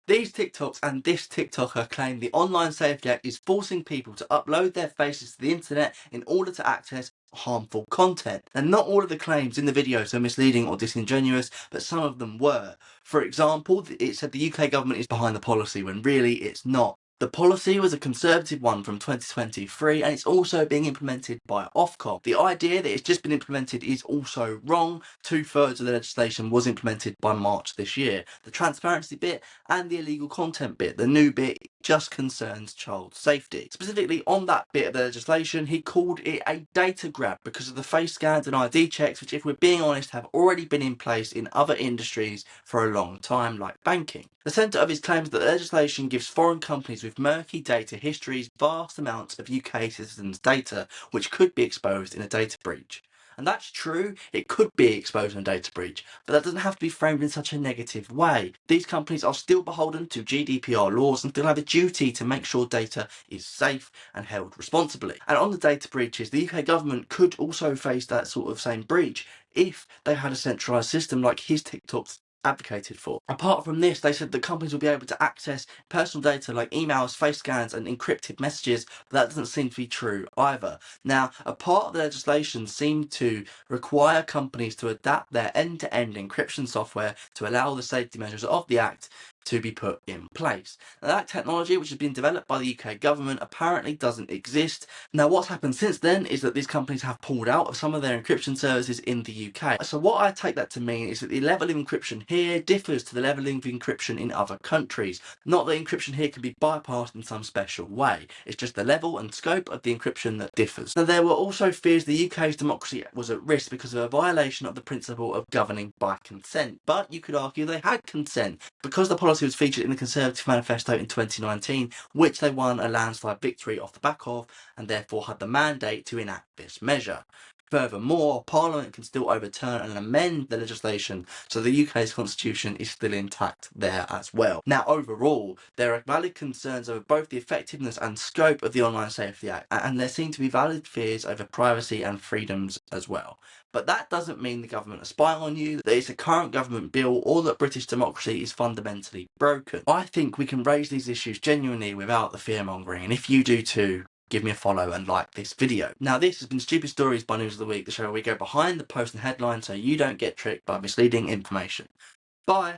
These TikToks and this TikToker claim the Online Safety Act is forcing people to upload their faces to the internet in order to access harmful content. And not all of the claims in the videos are misleading or disingenuous, but some of them were. For example, it said the UK government is behind the policy when really it's not. The policy was a Conservative one from 2023 and it's also being implemented by Ofcom. The idea that it's just been implemented is also wrong. 2/3 of the legislation was implemented by March this year. The transparency bit and the illegal content bit, the new bit, just concerns child safety. Specifically on that bit of the legislation, he called it a data grab because of the face scans and ID checks, which if we're being honest have already been in place in other industries for a long time, like banking. The centre of his claims that the legislation gives foreign companies with murky data histories vast amounts of UK citizens' data, which could be exposed in a data breach. And that's true, it could be exposed in a data breach, but that doesn't have to be framed in such a negative way. These companies are still beholden to GDPR laws and still have a duty to make sure data is safe and held responsibly. And on the data breaches, the UK government could also face that sort of same breach if they had a centralised system like his TikToks advocated for. Apart from this, they said that companies will be able to access personal data like emails, face scans and encrypted messages, but that doesn't seem to be true either. Now, a part of the legislation seemed to require companies to adapt their end-to-end encryption software to allow the safety measures of the Act to be put in place. Now, that technology, which has been developed by the UK government, apparently doesn't exist. Now, what's happened since then is that these companies have pulled out of some of their encryption services in the UK. So what I take that to mean is that the level of encryption here differs to the level of encryption in other countries. Not that encryption here can be bypassed in some special way. It's just the level and scope of the encryption that differs. Now, there were also fears the UK's democracy was at risk because of a violation of the principle of governing by consent. But you could argue they had consent because the policy was featured in the Conservative manifesto in 2019, which they won a landslide victory off the back of, and therefore had the mandate to enact this measure. Furthermore, Parliament can still overturn and amend the legislation, so the UK's constitution is still intact there as well. Now, overall, there are valid concerns over both the effectiveness and scope of the Online Safety Act, and there seem to be valid fears over privacy and freedoms as well. But that doesn't mean the government are spying on you, that it's a current government bill, or that British democracy is fundamentally broken. I think we can raise these issues genuinely without the fear-mongering, and if you do too, give me a follow and like this video. Now, this has been Stupid Stories by News of the Week, the show where we go behind the post and headline so you don't get tricked by misleading information. Bye!